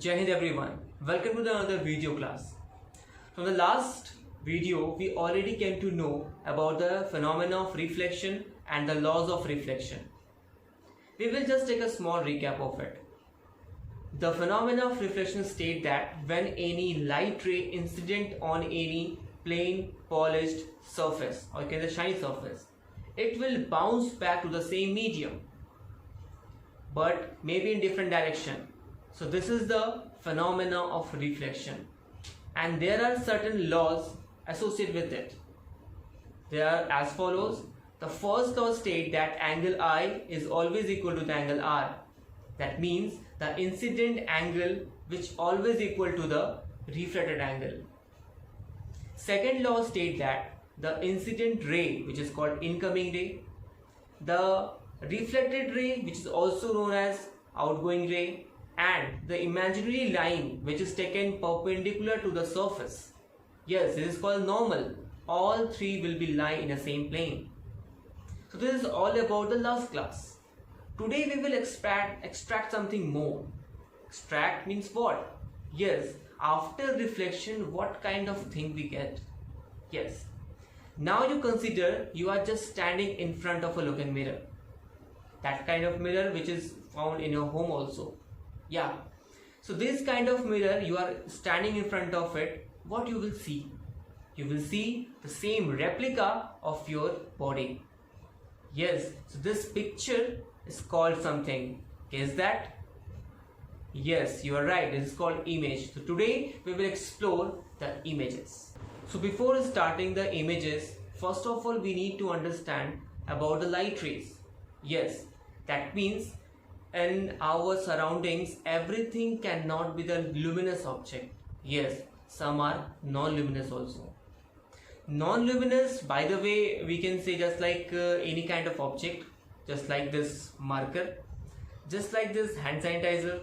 Jai Hind everyone, welcome to another video class. From the last video, we already came to know about the phenomena of reflection and the laws of reflection. We will just take a small recap of it. The phenomena of reflection state that when any light ray incident on any plain polished surface or you can say shiny surface, it will bounce back to the same medium but maybe in different direction. So this is the phenomena of reflection, and there are certain laws associated with it. They are as follows. The first law states that angle I is always equal to the angle R. That means the incident angle which always equal to the reflected angle. Second law states that the incident ray, which is called incoming ray, the reflected ray, which is also known as outgoing ray, and the imaginary line which is taken perpendicular to the surface. Yes, this is called normal. All three will be lying in the same plane. So this is all about the last class. Today we will extract something more. Extract means what? Yes, after reflection what kind of thing we get? Yes. Now you consider you are just standing in front of a looking mirror. That kind of mirror which is found in your home also. Yeah. So this kind of mirror, you are standing in front of it, what you will see? You will see the same replica of your body. Yes. So this picture is called something. Guess that? Yes, you are right. This is called image. So today we will explore the images. So before starting the images, first of all we need to understand about the light rays. Yes, that means in our surroundings everything cannot be the luminous object. Yes, some are non-luminous also. Non-luminous, by the way, we can say just like any kind of object, just like this marker, just like this hand sanitizer,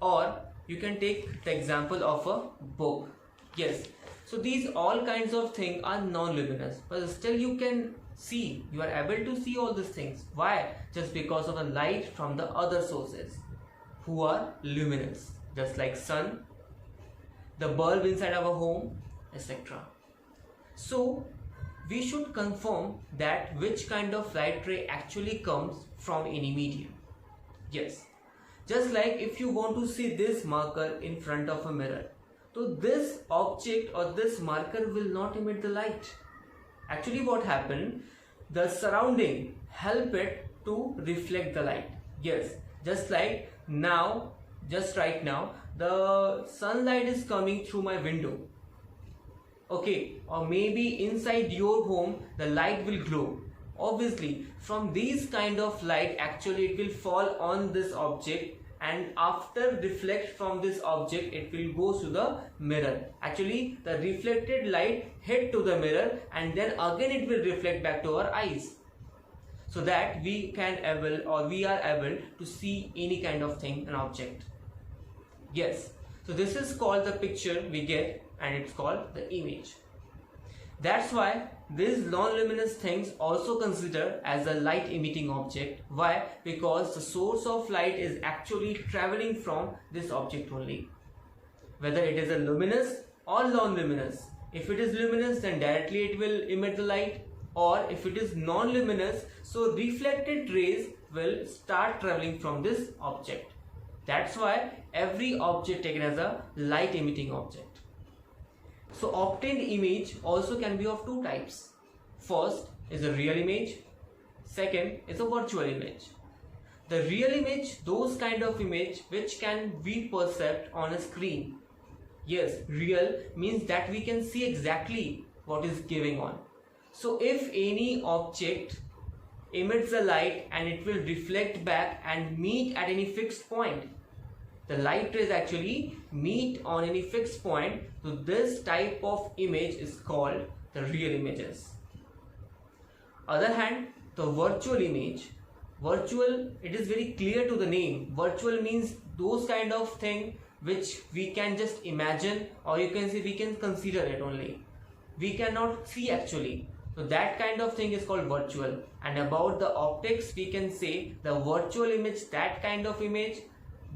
or you can take the example of a book. Yes, so these all kinds of things are non-luminous, but still you can see, you are able to see all these things. Why? Just because of the light from the other sources who are luminous, just like sun, the bulb inside our home, etc. So we should confirm that which kind of light ray actually comes from any medium. Yes, just like if you want to see this marker in front of a mirror, so this object or this marker will not emit the light. Actually what happened, the surrounding help it to reflect the light. Yes, just like now, just right now, the sunlight is coming through my window. Okay, or maybe inside your home the light will glow. Obviously from these kind of light actually it will fall on this object, and after reflect from this object it will go to the mirror. Actually the reflected light hit to the mirror and then again it will reflect back to our eyes, so that we are able to see any kind of thing, an object. Yes, so this is called the picture we get, and it's called the image. That's why these non-luminous things also considered as a light emitting object. Why? Because the source of light is actually traveling from this object only. Whether it is a luminous or non-luminous. If it is luminous, then directly it will emit the light, or if it is non-luminous, so reflected rays will start traveling from this object. That's why every object taken as a light emitting object. So obtained image also can be of two types. First is a real image. Second is a virtual image. The real image, those kind of image which can be perceived on a screen. Yes, real means that we can see exactly what is going on. So if any object emits a light and it will reflect back and meet at any fixed point, the light rays actually meet on any fixed point, so this type of image is called the real images. Other hand, the virtual image, virtual, it is very clear to the name. Virtual means those kind of thing which we can just imagine, or you can say we can consider it only. We cannot see actually. So that kind of thing is called virtual. And about the optics, we can say the virtual image, that kind of image,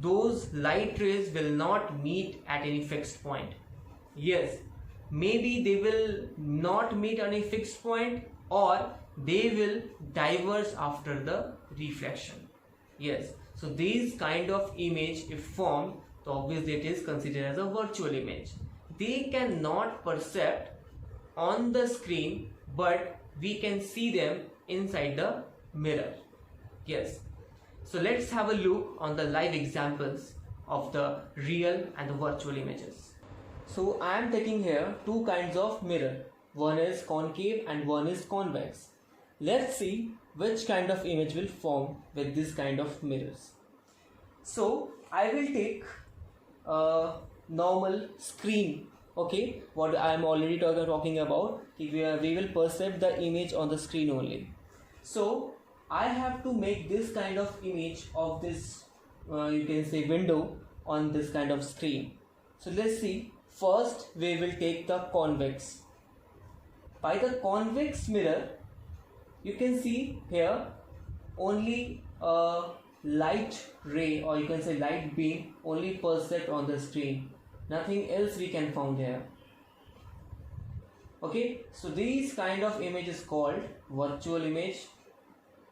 those light rays will not meet at any fixed point. Yes, maybe they will not meet any fixed point, or they will diverge after the reflection. Yes, so these kind of image if formed, so obviously it is considered as a virtual image. They cannot perceived on the screen, but we can see them inside the mirror. Yes, so let's have a look on the live examples of the real and the virtual images. So I am taking here two kinds of mirror. One is concave and one is convex. Let's see which kind of image will form with this kind of mirrors. So I will take a normal screen. Okay, what I am already talking about, we will perceive the image on the screen only. So I have to make this kind of image of this you can say window on this kind of screen. So let's see. First we will take the convex. By the convex mirror, you can see here only a light ray, or you can say light beam, only perceived on the screen. Nothing else we can find here. Okay, so these kind of image is called virtual image.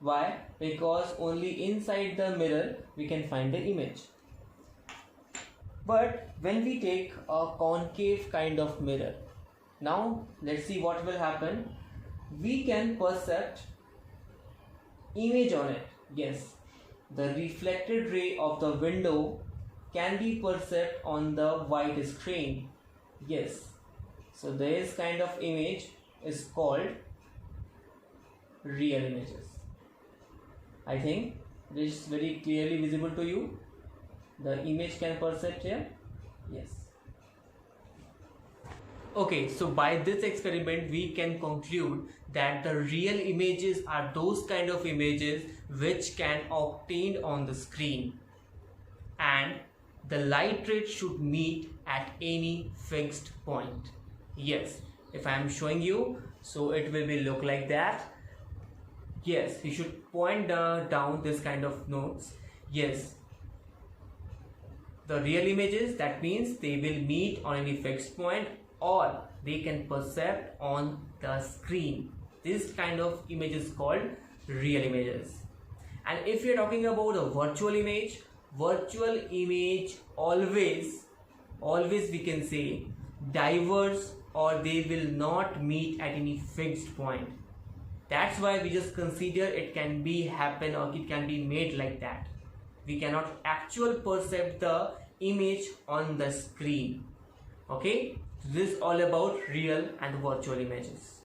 Why? Because only inside the mirror we can find the image. But when we take a concave kind of mirror, now let's see what will happen. We can perceive image on it. Yes, the reflected ray of the window can be perceived on the white screen. Yes, so this kind of image is called real images. I think this is very clearly visible to you. The image can perceive here. Yes. Okay, so by this experiment we can conclude that the real images are those kind of images which can obtained on the screen, and the light rate should meet at any fixed point. Yes, if I am showing you, so it will be look like that. Yes, you should point down this kind of notes. Yes, the real images, that means they will meet on any fixed point, or they can perceive on the screen. This kind of image is called real images. And if you are talking about a virtual image always we can say diverge, or they will not meet at any fixed point. That's why we just consider it can be happen, or it can be made like that. We cannot actually perceive the image on the screen. Okay, so this is all about real and virtual images.